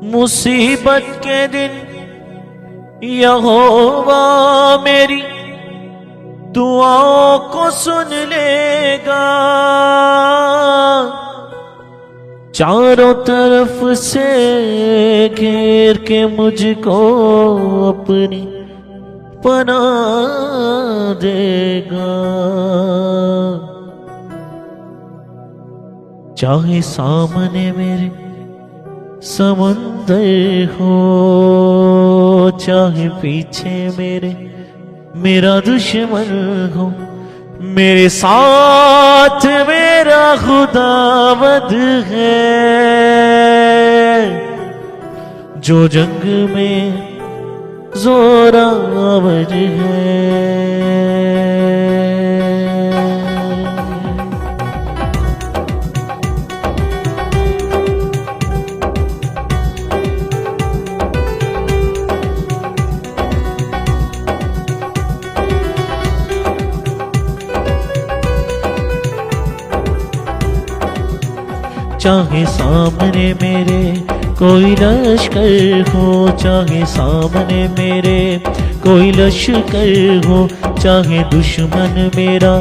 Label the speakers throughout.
Speaker 1: मुसीबत के दिन यहोवा मेरी दुआओं को सुन लेगा। चारों तरफ से घेर के मुझको अपनी पनाह देगा। चाहे सामने मेरे समंदर हो, चाहे पीछे मेरा दुश्मन हो, मेरे साथ मेरा खुदावंद है, जो जंग में जोरावर है। चाहे सामने मेरे कोई लश्कर हो, चाहे सामने मेरे कोई लश्कर हो, चाहे दुश्मन मेरा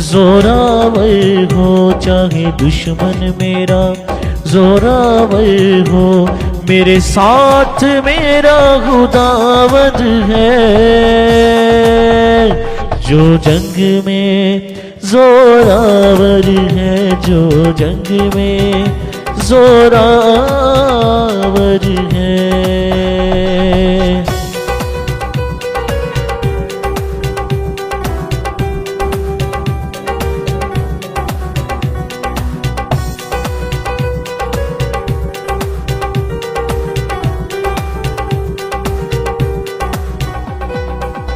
Speaker 1: जोरावर हो, चाहे दुश्मन मेरा जोरावर हो, मेरे साथ मेरा खुदावंद है, जो जंग में जोरावर है, जो जंग में जोरावर है।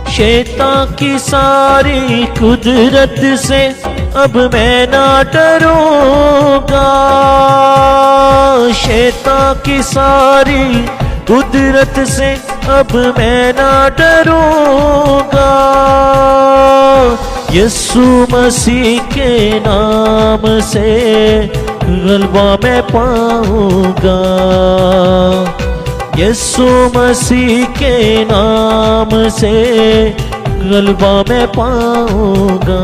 Speaker 1: शैतान की सारी कुदरत से अब मैं ना डरूंगा। शैतान की सारी कुदरत से अब मैं ना डरूंगा। यीशु मसीह के नाम से गलबा मैं पाऊंगा। यीशु मसीह के नाम से गलबा मैं पाऊंगा।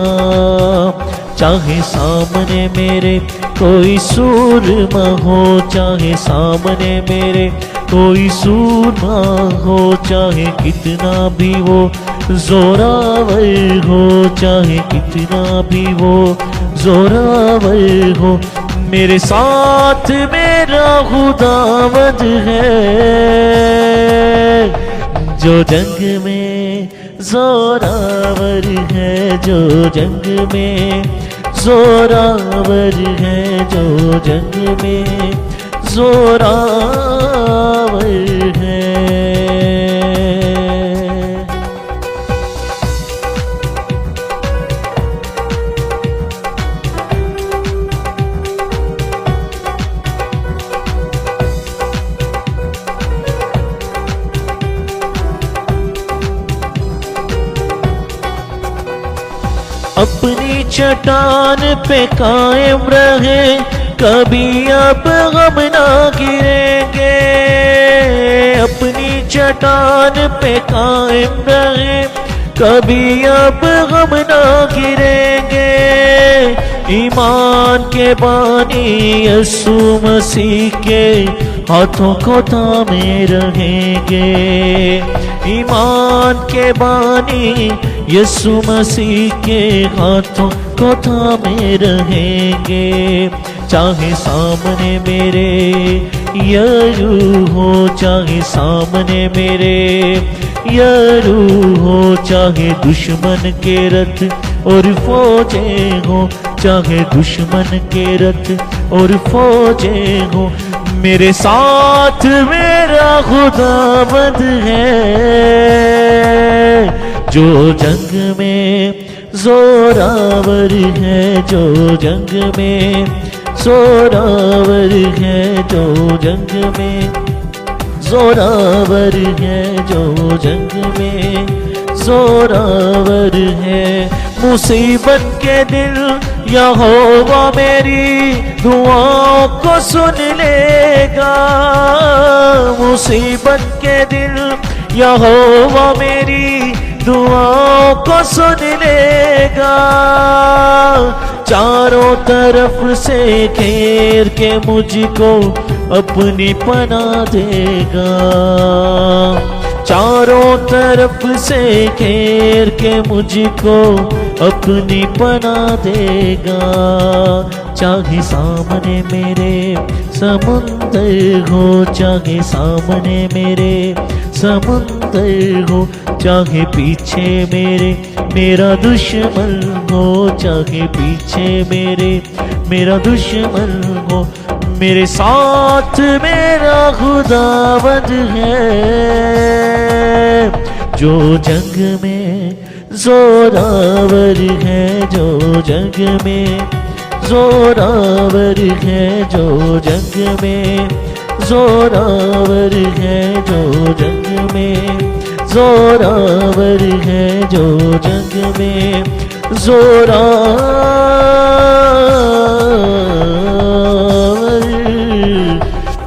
Speaker 1: चाहे सामने मेरे कोई सूरमा हो, चाहे सामने मेरे कोई सूरमा हो, चाहे कितना भी वो जोरावर हो, चाहे कितना भी वो जोरावर हो, मेरे साथ मेरा खुदावंद है, जो जंग में जोरावर है, जो जंग में जोरावर है, जो जंग में जोरावर है। अपनी चट्टान पे कायम रहे, कभी अब गम ना गिरेंगे। अपनी चट्टान पे कायम रहे, कभी अब गम ना गिरेंगे। ईमान के बानी यीशु मसीह के हाथों को थामे रहेंगे। ईमान के बानी यीशु मसीह के हाथों को थामे रहेंगे। चाहे सामने मेरे यरू हो, चाहे सामने मेरे यरू हो, चाहे दुश्मन के रथ और फौजें हो, चाहे दुश्मन के रथ और फौजें हो, मेरे साथ मेरा खुदावंद है, जो जंग में जोरावर है, जो जंग में जोरावर है, जो जंग में जोरावर है, जो जंग में जोरावर है। मुसीबत के दिल यहोवा मेरी दुआओं को सुन लेगा। मुसीबत के दिन यहोवा मेरी दुआओं को सुन लेगा। चारों तरफ से घेर के मुझको अपनी पनाह देगा। चारों तरफ से घेर के मुझको अपनी पनाह देगा। चाहे सामने मेरे समुंदर हो, चाहे सामने मेरे समुंदर हो, चाहे पीछे मेरा दुश्मन हो, चाहे पीछे मेरा दुश्मन हो, मेरे साथ मेरा खुदावंद है, जो जंग में जोरावर है, जो जंग में जोरावर है, जो जंग में जोरावर है, जो जंग में जोरावर है, जो जंग में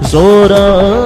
Speaker 1: जोरावर